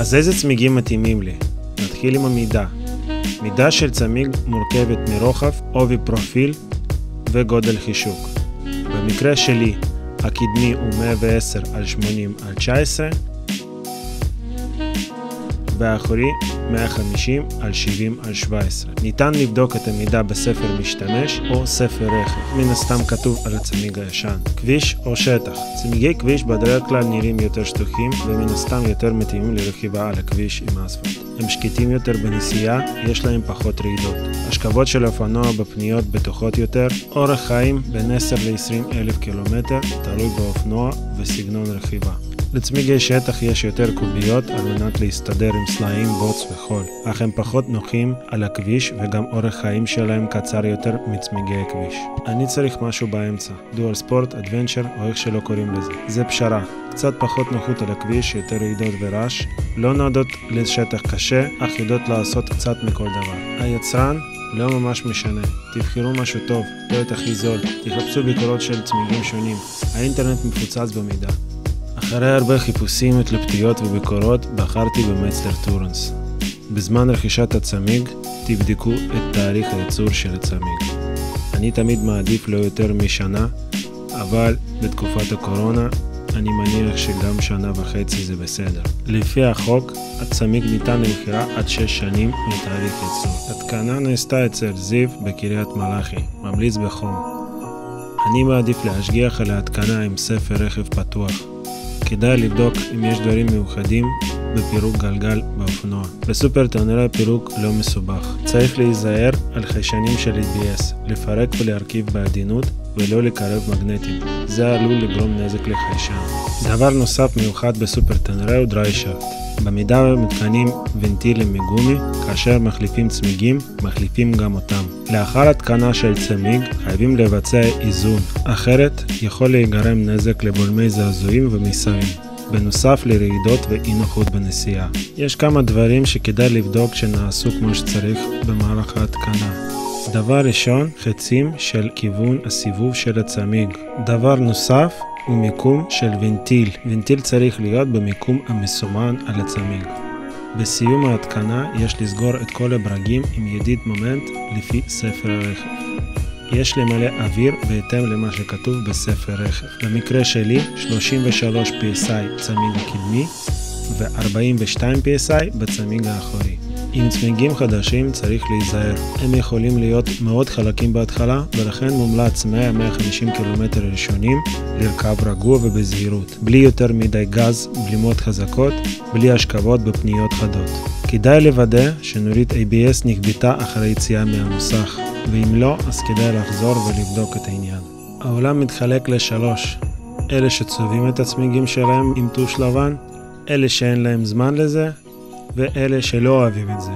אז איזה צמיגים מתאימים לי? נתחיל עם המידה. מידה של צמיג מורכבת מרוחב, עובי פרופיל וגודל חישוק. במקרה שלי, הקדמי הוא 110 על 80 על 19, והאחורי 150 על 70 על 17. ניתן לבדוק את המידה בספר משתמש או ספר רכב. מן הסתם כתוב על הצמיג הישן. כביש או שטח. צמיגי כביש בדרך כלל נראים יותר שטוחים ומן הסתם יותר מתאימים לרכיבה על הכביש עם אספלט. הם שקטים יותר בנסיעה, יש להם פחות רעידות. השכבות של אופנוע בפניות בטוחות יותר, אורך חיים בין 10 ל-20 אלף קילומטר, תלוי באופנוע וסגנון רכיבה. לצמיגי שטח יש יותר קוביות על מנת להסתדר עם סלעים, בוץ וחול, אך הם פחות נוחים על הכביש וגם אורך חיים שלהם קצר יותר מצמיגי הכביש. אני צריך משהו באמצע, דואל ספורט, אדוונצ'ר או איך שלא קוראים לזה. זה פשרה, קצת פחות נוחות על הכביש, יותר רעידות ורעש, לא נועדות לשטח קשה, אך יודעות לעשות קצת מכל דבר. היצרן לא ממש משנה, תבחרו משהו טוב, לא את הכי זול, תחפשו ביקורות של צמיגים שונים, האינטרנט מפוצץ במידה. אחרי הרבה חיפושים, התלבטויות וביקורות, בחרתי במצלר טורנס. בזמן רכישת הצמיג, תבדקו את תאריך הייצור של הצמיג. אני תמיד מעדיף לא יותר משנה, אבל בתקופת הקורונה, אני מניח שגם שנה וחצי זה בסדר. לפי החוק, הצמיג ניתן למכירה עד 6 שנים מתאריך ייצור. התקנה נעשתה אצל זיו בקריית מלאכי, ממליץ בחום. אני מעדיף להשגיח על ההתקנה עם ספר רכב פתוח. כדאי לבדוק אם יש דברים מיוחדים בפירוק גלגל באופנוע. בסופר טונרי פירוק לא מסובך. צריך להיזהר על חיישנים של ABS, לפרק ולהרכיב בעדינות ולא לקרב מגנטים. זה עלול לגרום נזק לחיישן. דבר נוסף מיוחד בסופר טונרי הוא דריי שאפט. במידה מתקנים ונטילים מגומי, כאשר מחליפים צמיגים, מחליפים גם אותם. לאחר התקנה של צמיג, חייבים לבצע איזון, אחרת יכול להיגרם נזק לבולמי זעזועים ומסרים, בנוסף לרעידות ואי נוחות בנסיעה. יש כמה דברים שכדאי לבדוק שנעשו כמו שצריך במהלך ההתקנה. דבר ראשון, חצים של כיוון הסיבוב של הצמיג. דבר נוסף, הוא מיקום של ונטיל. ונטיל צריך להיות במיקום המסומן על הצמיג. בסיום ההתקנה יש לסגור את כל הברגים עם ידית מומנט לפי ספר הרכב. יש למלא אוויר בהתאם למה שכתוב בספר רכב. במקרה שלי 33 PSI צמיג הקדמי ו-42 PSI בצמיג האחורי. עם צמיגים חדשים צריך להיזהר. הם יכולים להיות מאוד חלקים בהתחלה, ולכן מומלץ 100-150 קילומטר ראשונים לרכב רגוע ובזהירות. בלי יותר מדי גז, בלימות חזקות, בלי השכבות בפניות חדות. כדאי לוודא שנורית ABS נכבתה אחרי יציאה מהמוסך, ואם לא, אז כדאי לחזור ולבדוק את העניין. העולם מתחלק לשלוש. אלה שצובעים את הצמיגים שלהם עם טוש לבן, אלה שאין להם זמן לזה, ואלה שלא אוהבים את זה.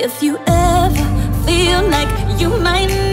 If you ever feel like you might